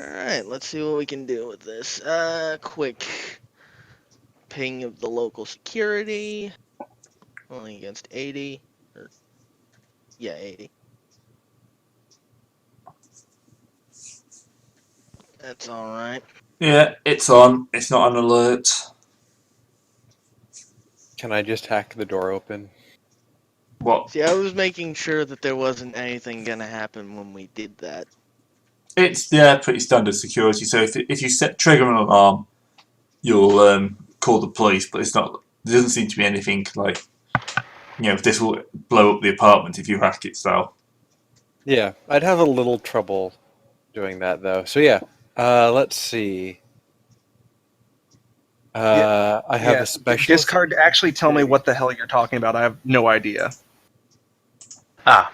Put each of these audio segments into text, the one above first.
Alright, let's see what we can do with this. Quick ping of the local security. Only against 80. Yeah, 80. That's alright. Yeah, it's on. It's not an alert. Can I just hack the door open? What? See, I was making sure that there wasn't anything gonna happen when we did that. It's pretty standard security. So if you trigger an alarm, you'll call the police. But it's not. There doesn't seem to be anything like this will blow up the apartment if you hack it style. Yeah, I'd have a little trouble doing that though. So yeah, let's see. I have a special Discard. Actually, tell me what the hell you're talking about. I have no idea. Ah.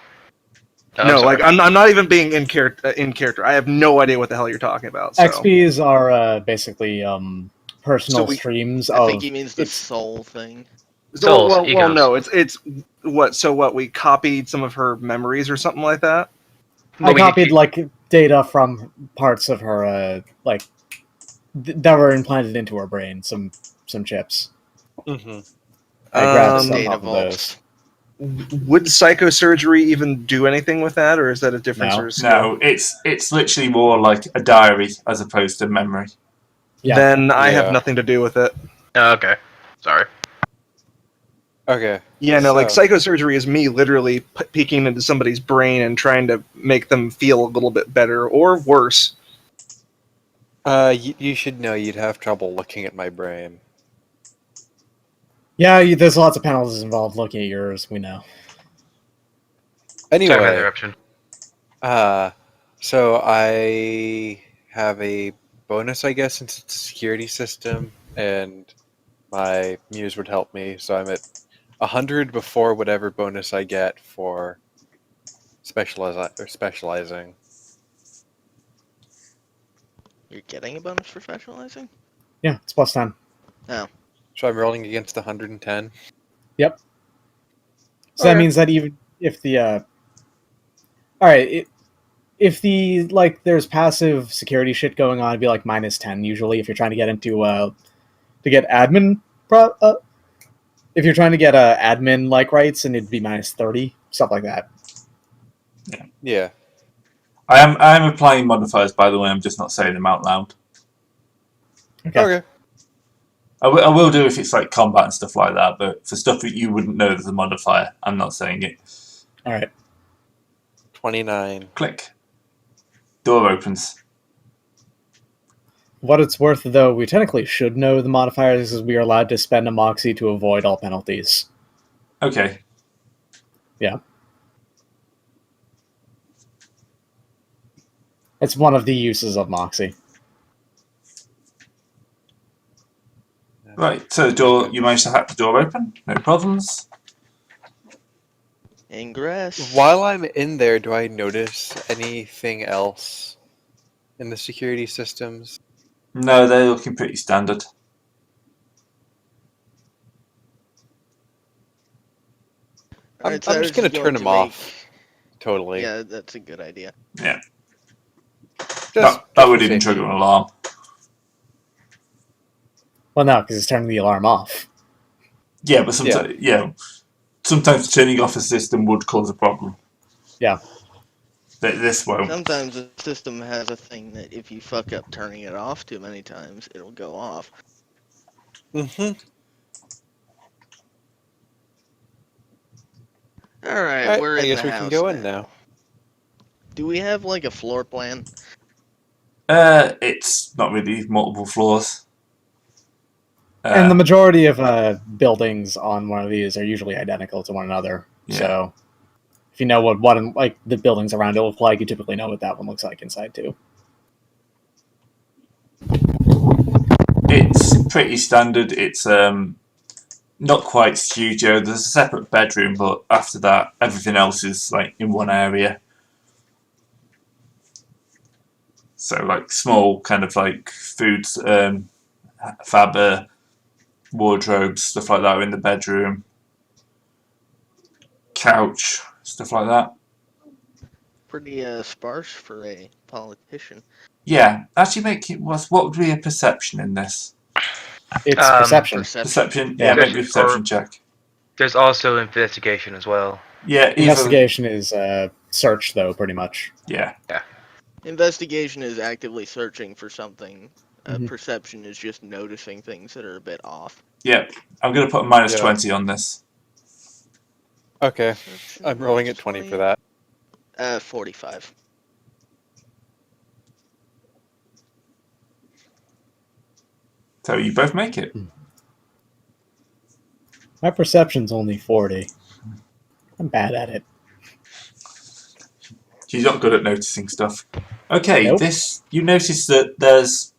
No, like I'm not even being in character. I have no idea what the hell you're talking about. So. XPs are basically personal streams. I think he means the soul thing. Souls, well, no, it's what? So what? We copied some of her memories or something like that. I copied like data from parts of her that were implanted into her brain. Some chips. Mm-hmm. I grabbed some data of those. Would psychosurgery even do anything with that, or is that a different sort of skill? No, it's literally more like a diary as opposed to memory. Yeah. Then I have nothing to do with it. Okay. Sorry. Okay. Yeah, no, like psychosurgery is me literally peeking into somebody's brain and trying to make them feel a little bit better or worse. You should know you'd have trouble looking at my brain. Yeah, there's lots of penalties involved looking at yours, we know. Anyway, Sorry for the interruption. So I have a bonus, I guess, since it's a security system, and my muse would help me, so I'm at 100 before whatever bonus I get for specializing. You're getting a bonus for specializing? Yeah, it's plus 10. Oh. So I'm rolling against 110? Yep. So that means that even if the... Alright, if the, there's passive security shit going on, it'd be like minus 10 usually if you're trying to get into, to get admin... if you're trying to get admin-like rights, and it'd be minus 30, stuff like that. Yeah. I am applying modifiers, by the way. I'm just not saying them out loud. Okay. I will do if it's like combat and stuff like that, but for stuff that you wouldn't know there's a modifier, I'm not saying it. Alright. 29. Click. Door opens. What it's worth, though, we technically should know the modifiers, as we are allowed to spend a Moxie to avoid all penalties. Okay. Yeah. It's one of the uses of Moxie. Right, so you managed to hack the door open, no problems. Ingress. While I'm in there, do I notice anything else in the security systems? No, they're looking pretty standard. I'm just going to turn them off. Totally. Yeah, that's a good idea. Yeah. That would even trigger an alarm. Well, no, because it's turning the alarm off. Yeah, but sometimes turning off a system would cause a problem. Yeah. This won't. Sometimes the system has a thing that if you fuck up turning it off too many times, it'll go off. Mm-hmm. Alright, we're in the house. I guess we can go in now. Do we have like a floor plan? It's not really multiple floors. And the majority of buildings on one of these are usually identical to one another. Yeah. So if you know what the buildings around it look like, you typically know what that one looks like inside too. It's pretty standard. It's not quite studio. There's a separate bedroom, but after that, everything else is like in one area. So like small kind of like foods, fab wardrobes, stuff like that are in the bedroom. Couch, stuff like that. Pretty sparse for a politician. Yeah, actually make it what would be a perception in this? It's Um, perception. Perception, Yeah. make me a perception Or- check. There's also investigation as well. Yeah, either. Investigation is search, though, pretty much. Yeah, Investigation is actively searching for something. Mhm. Perception is just noticing things that are a bit off. yeah. I'm going to put a minus Yeah. 20 on this. Okay, Perception I'm rolling minus at 20 for that. 45. So you both make it. My perception's only 40. I'm bad at it. She's not good at noticing stuff. Okay, Nope. you notice that there's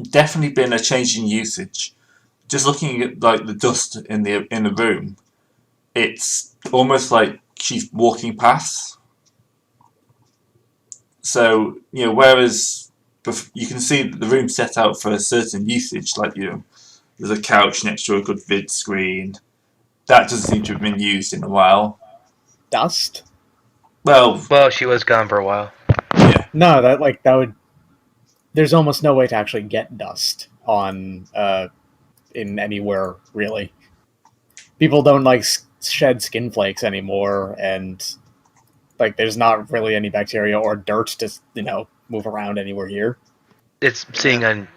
definitely been a change in usage. Just looking at like the dust in the room, it's almost like she's walking past. So whereas you can see that the room's set out for a certain usage, like there's a couch next to a good vid screen. That doesn't seem to have been used in a while. Dust? Well, Well, she was gone for a while. yeah. No, that would. There's almost no way to actually get dust on in anywhere really. People don't like shed skin flakes anymore, and like there's not really any bacteria or dirt to move around anywhere here. It's seeing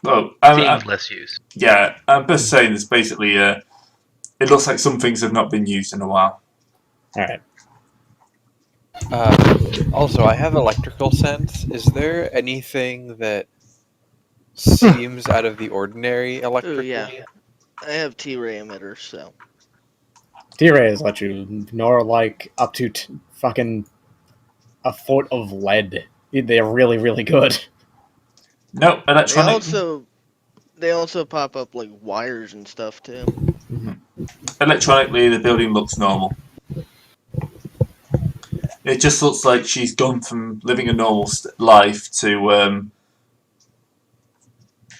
Well, less use. yeah, I'm just saying this basically. It looks like some things have not been used in a while. All right. Also, I have electrical sense. Is there anything that seems out of the ordinary electrically? yeah. I have T-ray emitters, so. T-rays let you ignore like up to fucking a foot of lead. They're really, really good. No, electronic. They also pop up like wires and stuff too. Electronically, the building looks normal. It just looks like she's gone from living a normal life to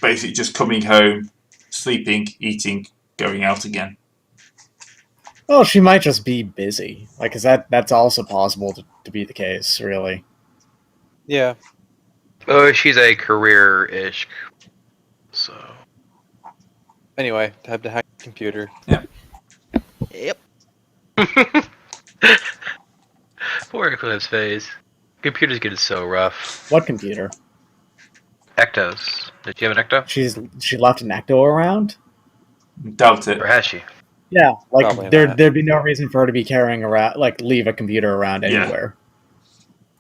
basically just coming home, sleeping, eating, going out again. Well, she might just be busy. Like, 'cause that's also possible to be the case, really. Yeah. Oh, she's a career-ish. So. Anyway, time to hack the computer. Yep. Poor Eclipse phase. Computers get so rough. What computer? Ectos. Did you have an Ecto? She left an Ecto around? Doubt it. Or has she? Yeah, like Probably not. there'd be no reason for her to be carrying around, like leave a computer around Yeah. anywhere.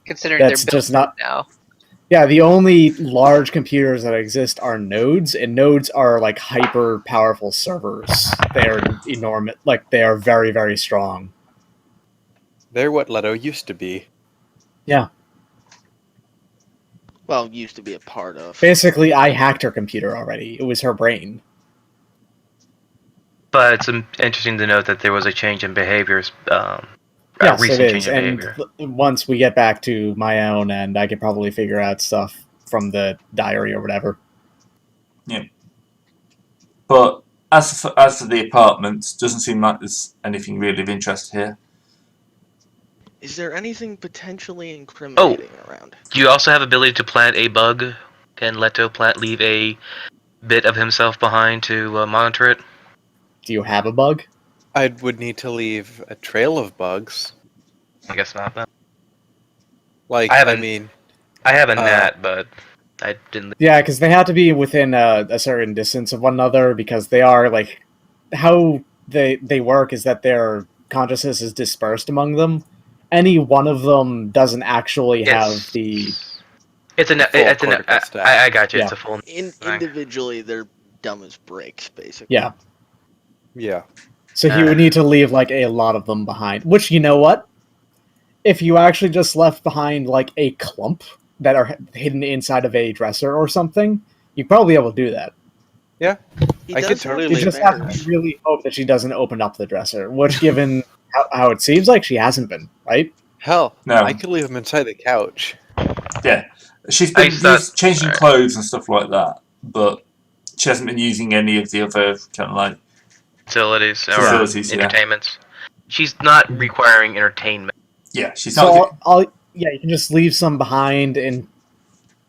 Considering That's they're just built not. now. Yeah, the only large computers that exist are nodes, and nodes are like hyper powerful servers. They are enormous. Like they are very, very strong. They're what Leto used to be. Well, used to be a part of. Basically, I hacked her computer already. It was her brain. But it's interesting to note that there was a change in behaviors. Yes, recent it change is. in And behavior. once we get back to my own end, I could probably figure out stuff from the diary or whatever. But as for the apartment, doesn't seem like there's anything really of interest here. Is there anything potentially incriminating around? Do you also have ability to plant a bug? Can Leto leave a bit of himself behind to monitor it? Do you have a bug? I would need to leave a trail of bugs. I guess not then. Like, I I haven't- mean, I have a gnat, but I didn't. Yeah, because they have to be within a certain distance of one another, because they are like how they work is that their consciousness is dispersed among them. Any one of them doesn't actually have the. It's a net. full It's a net. cortical stack. I got you. Yeah. It's a full. Individually, they're dumb as bricks, basically. Yeah. yeah. So he would need to leave like a lot of them behind. Which, you know what? If you actually just left behind like a clump that are hidden inside of a dresser or something, you'd probably be able to do that. He I does could have totally You big just have bears. to really hope that she doesn't open up the dresser, which, given how it seems like, she hasn't been, right? Hell, No. I could leave them inside the couch. Yeah, she's I been thought- changing alright. clothes and stuff like that, but she hasn't been using any of the other kind of like Facilities or Facilities, yeah. entertainments. She's not requiring entertainment. she's not. So you can just leave some behind and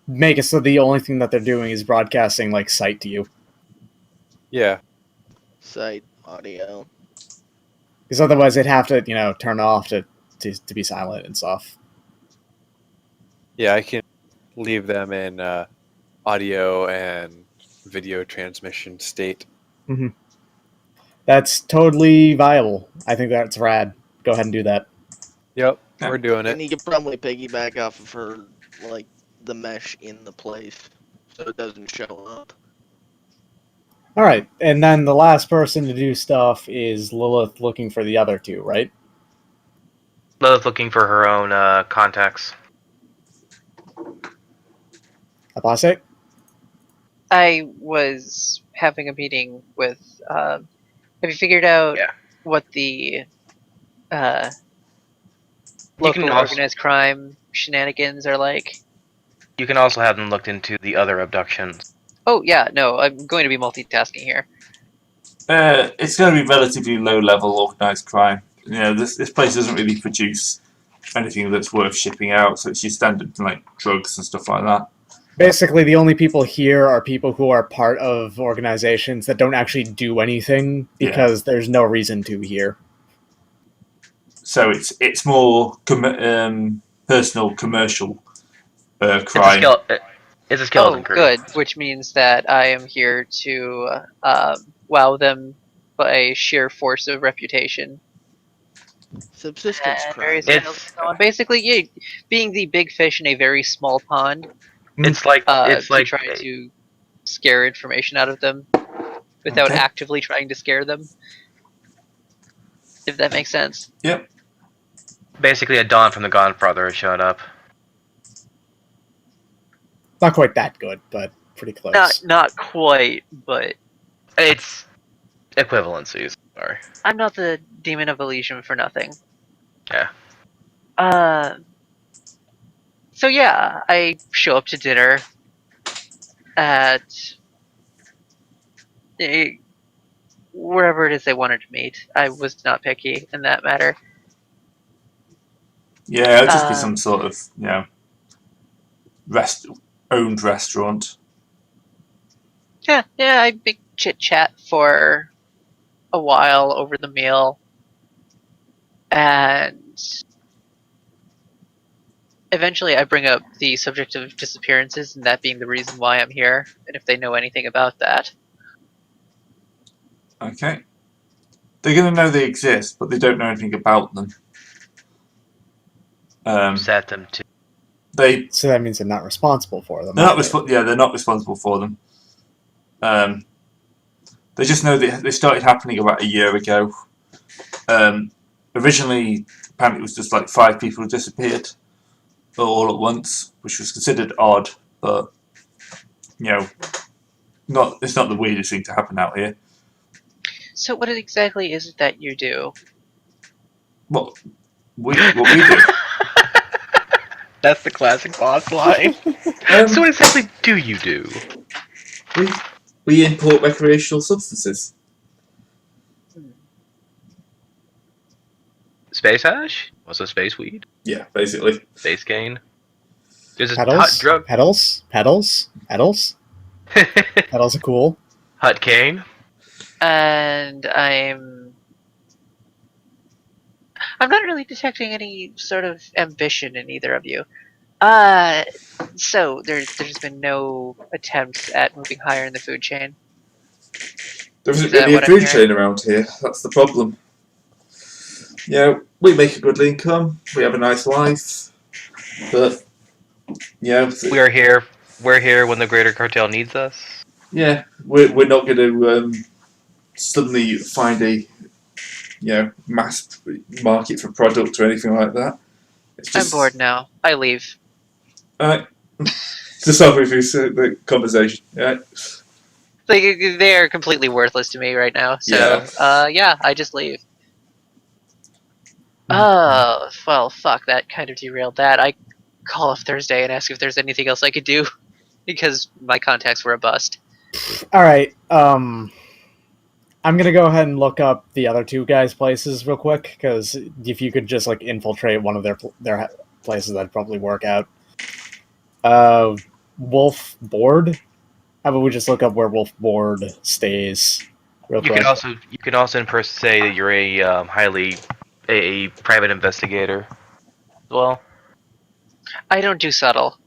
make it so the only thing that they're doing is broadcasting like sight to you. Yeah. Site audio. Because otherwise they'd have to, turn off to be silent and stuff. Yeah, I can leave them in audio and video transmission state. Mm-hmm. That's totally viable. I think that's rad. Go ahead and do that. Yep, Yeah. we're doing And it. you could probably piggyback off of her, like, the mesh in the place, so it doesn't show up. All right, and then the last person to do stuff is Lilith looking for the other two, right? Lilith looking for her own contacts. Apase? I was having a meeting with. Have you figured out Yeah. what the You local can also organized crime shenanigans are like? you can also have them looked into the other abductions. Oh yeah, no, I'm going to be multitasking here. It's going to be relatively low-level organised crime. This place doesn't really produce anything that's worth shipping out, so it's your standard like drugs and stuff like that. Basically, the only people here are people who are part of organizations that don't actually do anything because there's no reason to here. So it's more personal, commercial crime. It's a skeleton crew. Good, which means that I am here to wow them by sheer force of reputation. Subsistence And crime. various skills and so on. Basically, yeah, being the big fish in a very small pond. It's like to try to scare information out of them without Okay. actively trying to scare them. If that makes sense. Yep. basically a Dawn from the Godfather has showed up. Not quite that good, but pretty close. Not quite, but It's equivalencies. Sorry. I'm not the Demon of Elysium for nothing. Yeah. So yeah, I show up to dinner at wherever it is they wanted to meet. I was not picky in that matter. Yeah, it'll just be some sort of owned restaurant. Yeah, I big chit chat for a while over the meal, and eventually I bring up the subject of disappearances and that being the reason why I'm here, and if they know anything about that. Okay. They're going to know they exist, but they don't know anything about them. Set them to. So that means they're not responsible for them. They're not they're not responsible for them. They just know that they started happening about a year ago. Originally, apparently, it was just like 5 people who disappeared all at once, which was considered odd, but it's not the weirdest thing to happen out here. So what exactly is it that you do? What we do? That's the classic boss line. So what exactly do you do? We import recreational substances. Space hash? Also space weed? Yeah, basically. Space cane? There's a hot Pedals? drug. Pedals? Pedals are cool. Hut cane? And I'm not really detecting any sort of ambition in either of you. So there's been no attempts at moving higher in the food chain. There isn't Is that really a what I'm food hearing? chain around here. That's the problem. We make a good income. We have a nice life, but We're here when the greater cartel needs us. yeah, we're not going to suddenly find a mass market for product or anything like that. It's just, I'm bored now. I leave. Alright. Just halfway through the conversation. Yeah. Like they're completely worthless to me right now. So Yeah. I just leave. Oh well, fuck. That kind of derailed that. I call up Thursday and ask if there's anything else I could do because my contacts were a bust. All right. I'm gonna go ahead and look up the other two guys' places real quick because if you could just like infiltrate one of their places, that'd probably work out. Wolf Board? How about we just look up where Wolf Board stays real You quick? can also in person say that you're a a private investigator. Well, I don't do subtle.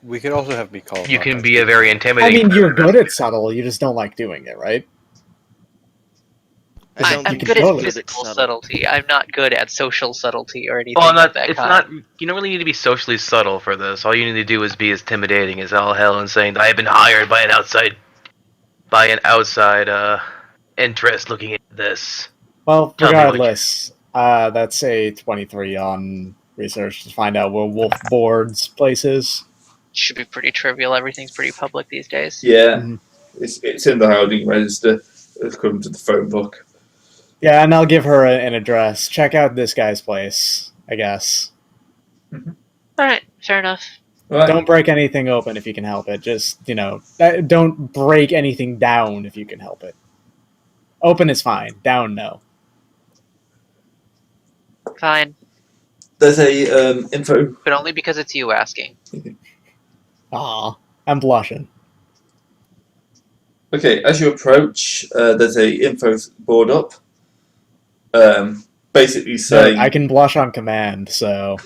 We could also have me call. you upon can by be a speaking. very I intimidating. mean, you're good at subtle, you just don't like doing it, right? I don't I'm think good he's at totally- physical subtlety. I'm not good at social subtlety or anything Well, of that it's kind. not. You don't really need to be socially subtle for this. All you need to do is be as intimidating as all hell and saying that I have been hired by an outside interest looking at this. Well, Tell me what you- regardless, that's a 23 on research to find out where Wolf Board's place is. Should be pretty trivial. Everything's pretty public these days. Yeah, Mhm. it's in the housing register. According to the phone book. Yeah, and I'll give her an address. Check out this guy's place, I guess. Alright, fair enough. Right. Don't break anything open if you can help it. Just, don't break anything down if you can help it. Open is fine. Down, no. Fine. There's a info. But only because it's you asking. Aw, I'm blushing. Okay, as you approach, there's a info board up. Basically saying. I can blush on command, so...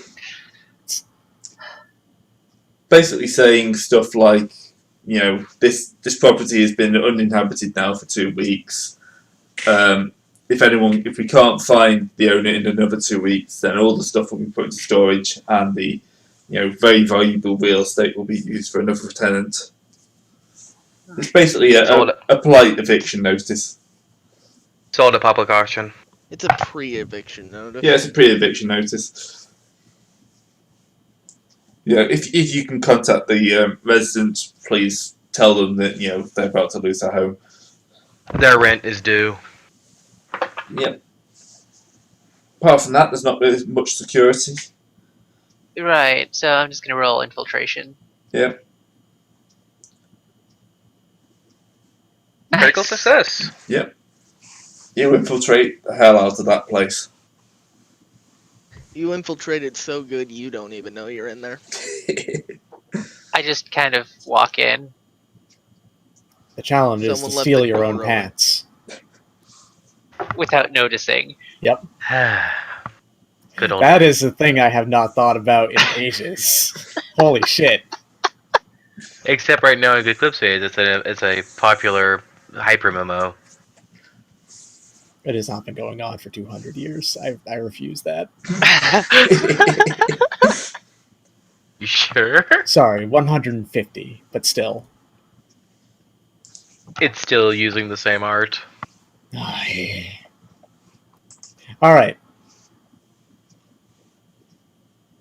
Basically saying stuff like, this property has been uninhabited now for 2 weeks. If we can't find the owner in another 2 weeks, then all the stuff will be put into storage, and the, very valuable real estate will be used for another tenant. It's basically a polite eviction notice. Sold at public auction. It's a pre-eviction notice. Yeah, it's a pre-eviction notice. Yeah, if you can contact the residents, please tell them that they're about to lose their home. Their rent is due. Yep. Apart from that, there's not really much security. Right, so I'm just gonna roll infiltration. Yep. Critical success. Yep. You infiltrate the hell out of that place. You infiltrated so good you don't even know you're in there. I just kind of walk in. The challenge is Someone to left steal the your own door open. pants. Without noticing. Good old. That is a thing I have not thought about in ages. Holy shit. Except right now in Eclipse Phase, it's a popular hyper MMO. It has not been going on for 200 years. I refuse that. You sure? Sorry, 150, but still. It's still using the same art. Alright.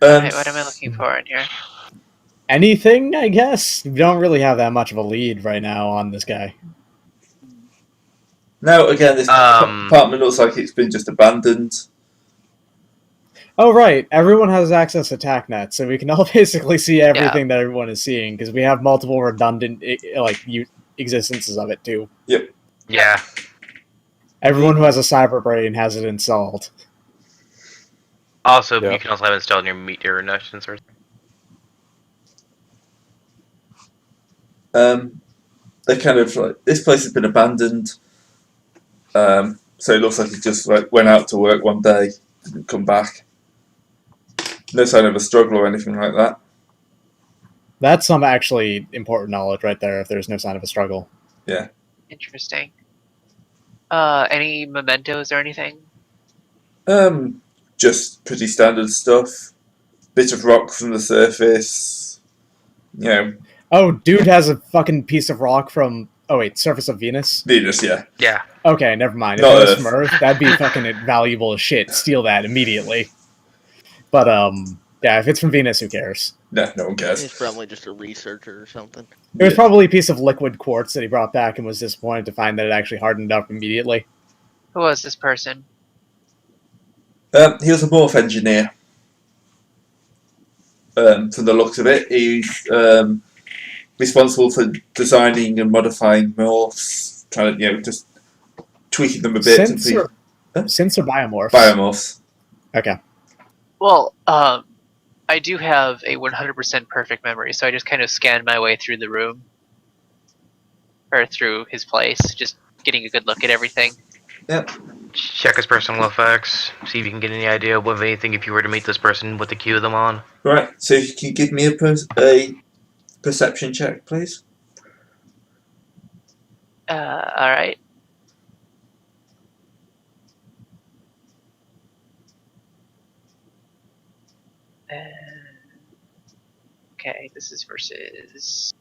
Wait, what am I looking for in here? Anything, I guess? We don't really have that much of a lead right now on this guy. No, again, this apartment looks like it's been just abandoned. Oh, right. Everyone has access to TACnet, so we can all basically see everything that everyone is seeing, because we have multiple redundant existences of it, too. Yep. Yeah. Everyone who has a cyber brain has it installed. Also, Yeah. you can also have it installed in your meteor induction source. They kind of like, this place has been abandoned. So it looks like it just went out to work one day, didn't come back. No sign of a struggle or anything like that. That's some actually important knowledge right there, if there's no sign of a struggle. Yeah. Interesting. Any mementos or anything? Just pretty standard stuff. Bit of rock from the surface. Oh, dude has a fucking piece of rock from... Oh, wait, surface of Venus? Venus, yeah. Yeah. Okay, never mind. If Not it was Earth. from Earth, that'd be fucking valuable as shit. Steal that immediately. But, yeah, if it's from Venus, who cares? No one cares. He's probably just a researcher or something. It was Yeah. probably a piece of liquid quartz that he brought back and was disappointed to find that it actually hardened up immediately. Who was this person? He was a morph engineer. From the looks of it, he's responsible for designing and modifying morphs, trying to just tweaking them a bit to Synths be or biomorphs? biomorphs. Okay. Well, I do have a 100% perfect memory, so I just kind of scanned my way through the room. Or through his place, just getting a good look at everything. Yep. Check his personal effects. See if you can get any idea of anything if you were to meet this person, what to cue them on. Right. So if you can give me a perception check, please. Alright. Okay, this is versus...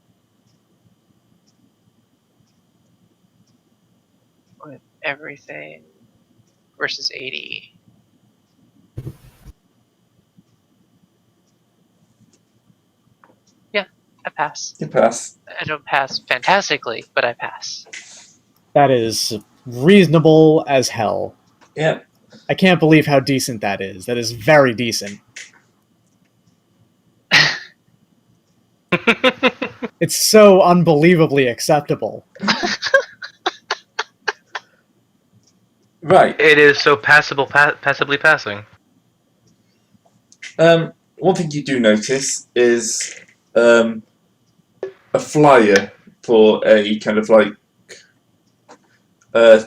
with everything versus 80. Yeah, I pass. You pass. I don't pass fantastically, but I pass. That is reasonable as hell. Yeah. I can't believe how decent that is. That is very decent. It's so unbelievably acceptable. Right. It is so passively passing. One thing you do notice is a flyer for a kind of like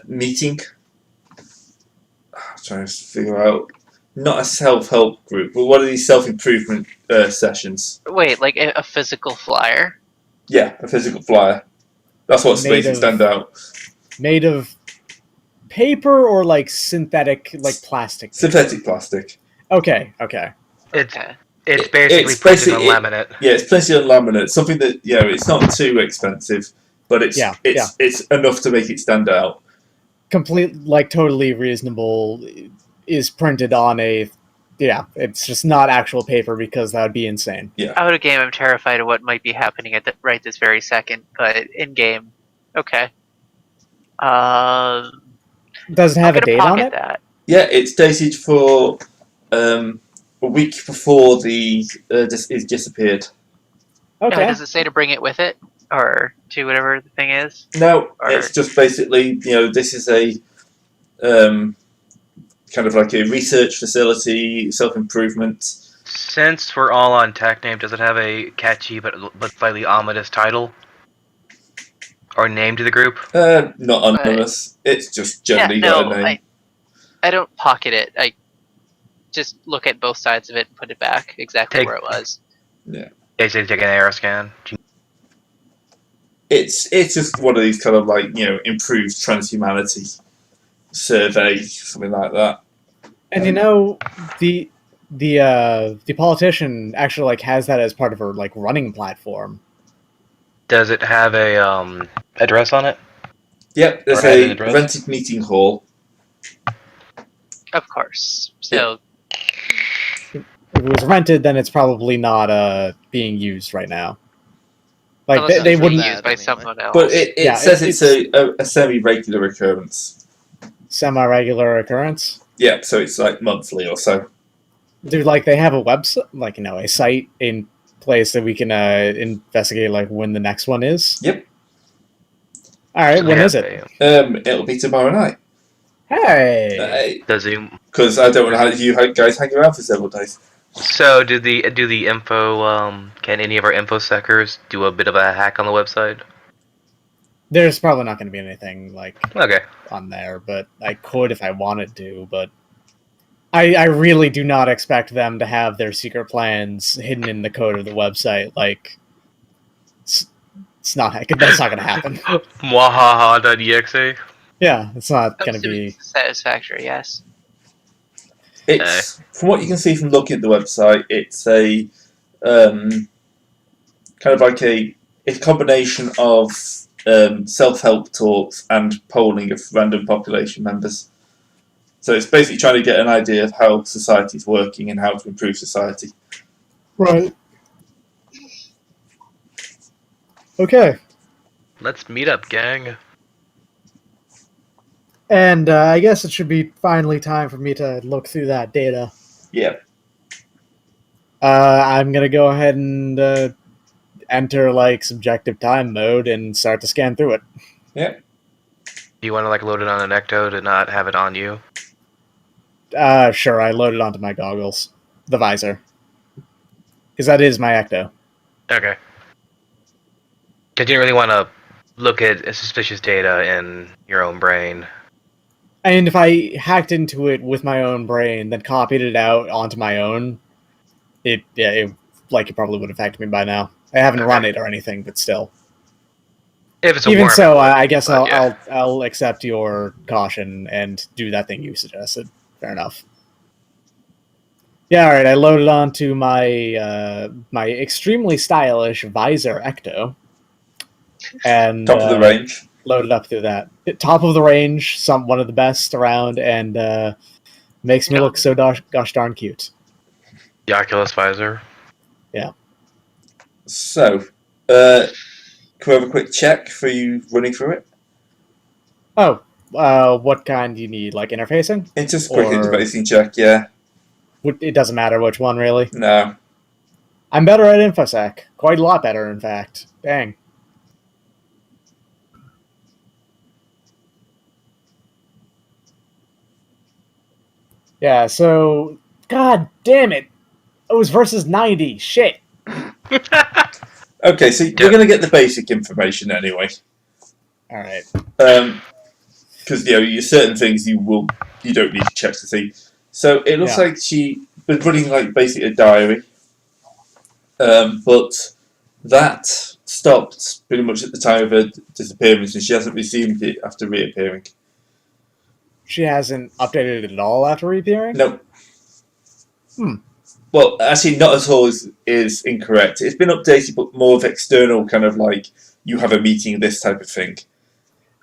meeting. I'm trying to figure out, not a self-help group, but one of these self-improvement sessions. Wait, like a physical flyer? Yeah, a physical flyer. That's what's Made making of- stand out. Made of paper or like synthetic, like plastic? Synthetic plastic. Okay. It's Okay. it's basically printed on laminate. Yeah, it's plenty on laminate. Something that it's not too expensive, but it's enough to make it stand out. Complete, like totally reasonable. Is printed on a. Yeah, it's just not actual paper because that would be insane. Out of game, I'm terrified of what might be happening at right this very second. But in game, okay. Does it have a date on it? That. Yeah, it's dated for a week before it disappeared. Okay. Does it say to bring it with it, or to whatever the thing is? No, Or- it's just basically this is a kind of like a research facility, self-improvement. Since we're all on tech name, does it have a catchy but slightly ominous title or name to the group? Not anonymous. It's just generally got a name. I don't pocket it. I just look at both sides of it and put it back exactly where it was. Basically, take an air scan. It's just one of these kind of like improved transhumanity survey, something like that. And the politician actually like has that as part of her like running platform. Does it have a address on it? Yep, there's Or a address? rented meeting hall. Of course. So If it was rented, then it's probably not being used right now. Like unless they it's wouldn't being used by anyway. someone else. But it Yeah, says it's a semi-regular occurrence. semi-regular occurrence. Yeah, so it's like monthly or so. Dude, like they have a website, like a site in place that we can investigate like when the next one is. Yep. All right, when is it? It'll be tomorrow night. Hey. The Zoom. Because I don't want to have you guys hang around for several days. So, do the info? Can any of our infosecers do a bit of a hack on the website? There's probably not going to be anything like Okay. on there, but I could if I wanted to. But I really do not expect them to have their secret plans hidden in the code of the website. Like, it's not that's not going to happen. Mwahaha.exe. Yeah, it's not going to Assuming be. it's satisfactory. Yes. It's from what you can see from looking at the website, it's a kind of like a combination of self-help talks and polling of random population members. So it's basically trying to get an idea of how society's working and how to improve society. Right. Okay. Let's meet up, gang. And I guess it should be finally time for me to look through that data. Yeah. I'm gonna go ahead and enter like subjective time mode and start to scan through it. Yeah. Do you want to load it on an Ecto to not have it on you? Sure. I loaded onto my goggles, the visor. because that is my ecto. Okay. Because you didn't really want to look at suspicious data in your own brain. And if I hacked into it with my own brain, then copied it out onto my own, it probably would have hacked me by now. I haven't run it or anything, but still. If it's a Even worm, so, it would, I guess but yeah. I'll accept your caution and do that thing you suggested. Fair enough. Yeah, all right. I loaded onto my my extremely stylish visor ecto, and Top of the range. loaded up through that. Top of the range, one of the best around, and makes me look so gosh darn cute. The Oculus visor. So, can we have a quick check for you running through it? Oh, what kind do you need? Like interfacing? It's just a quick Or- interfacing check, yeah. It doesn't matter which one, really. No. I'm better at InfoSec. Quite a lot better, in fact. Dang. Yeah, so... God damn it! It was versus 90. Shit. Okay, so you're going to get the basic information anyway. Alright. Because certain things you don't need to check to see. So it looks Yeah. like she was running like basically a diary, but that stopped pretty much at the time of her disappearance, and she hasn't resumed it after reappearing. She hasn't updated it at all after reappearing? No. Hmm. Well, actually, not at all is incorrect. It's been updated, but more of external kind of like you have a meeting, this type of thing.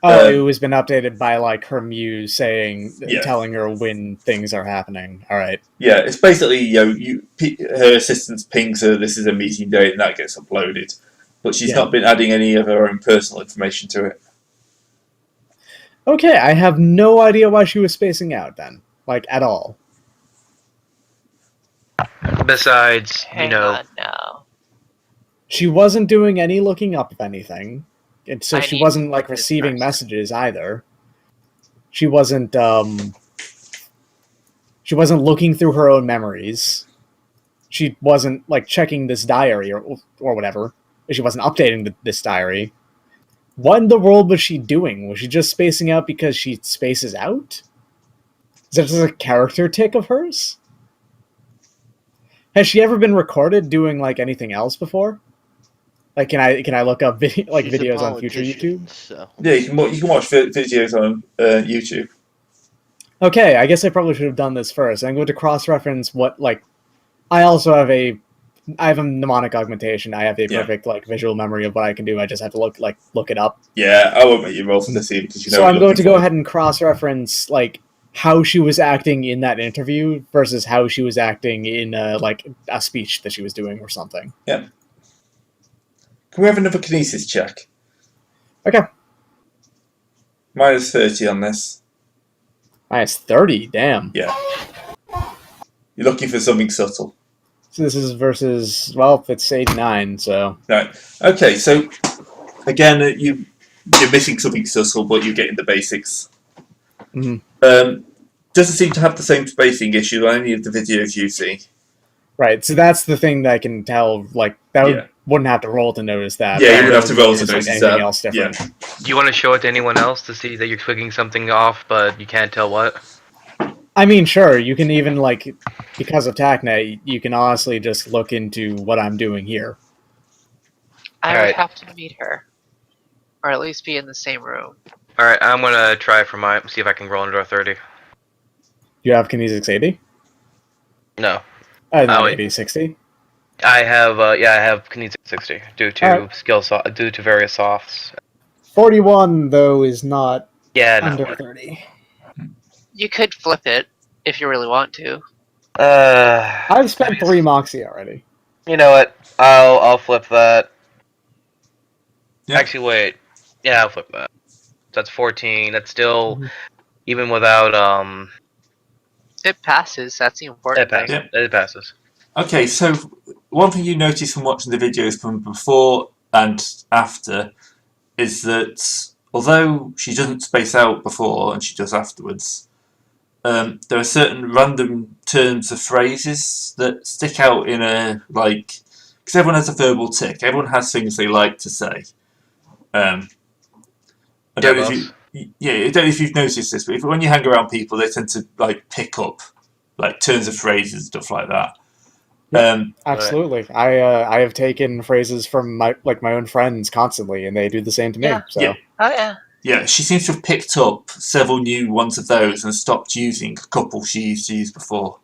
Oh, it was been updated by like her muse saying, Yeah. telling her when things are happening. All right. Yeah, it's basically her assistant pings her. This is a meeting date, and that gets uploaded. But she's Yeah. not been adding any of her own personal information to it. Okay, I have no idea why she was spacing out then, like at all. Besides, Hang on now. She wasn't doing any looking up of anything, and so I she need wasn't to like put this receiving first. messages either. She wasn't looking through her own memories. She wasn't like checking this diary or whatever. She wasn't updating this diary. What in the world was she doing? Was she just spacing out because she spaces out? Is that just a character tick of hers? Has she ever been recorded doing like anything else before? Like, can I look up She's a videos on future politician, YouTube? So. Yeah, you can watch videos on YouTube. Okay, I guess I probably should have done this first. I'm going to cross-reference what I also have a mnemonic augmentation. I have a Yeah. perfect visual memory of what I can do. I just have to look it up. Yeah, I won't make you roll for this either because you know. So what I'm you're going to looking go for. ahead and cross-reference how she was acting in that interview versus how she was acting in a speech that she was doing or something. Can we have another kinesis check? Okay. Minus 30 on this. It's 30. Damn. Yeah. You're looking for something subtle. So this is versus it's 89. So Right. Okay. So again, you're missing something subtle, but you're getting the basics. Mhm. Doesn't seem to have the same spacing issue on any of the videos you see. right. So that's the thing that I can tell. Wouldn't have to roll to notice that. Yeah, But you would have to roll to it's notice anything that. else different. Yeah. Do you want to show it to anyone else to see that you're clicking something off, but you can't tell what? I mean, sure. You can even because of TACnet, you can honestly just look into what I'm doing here. I would Alright. have to meet her. Or at least be in the same room. Alright, I'm gonna try for see if I can roll under a 30. You have Kinesics 80? No. Not wait. 80, 60? I have Kinetic 60 due to Alright. due to various softs. 41, though, is not Yeah, under no. 30. You could flip it if you really want to. I've spent 3 Moxie already. You know what? I'll flip that. Yeah. Actually, wait. Yeah, I'll flip that. That's 14. That's still Mhm. even without It passes. That's the important it passes. thing. Yeah. It passes. Okay. So one thing you notice from watching the videos from before and after is that although she doesn't space out before and she does afterwards, there are certain random terms of phrases that stick out in a like because everyone has a verbal tick. Everyone has things they like to say. I don't know if you, I don't know if you've noticed this, but when you hang around people, they tend to like pick up like turns of phrases and stuff like that. Absolutely. I have taken phrases from my own friends constantly, and they do the same to me. Yeah. So Yeah. Oh yeah. Yeah, she seems to have picked up several new ones of those and stopped using a couple she used to use before.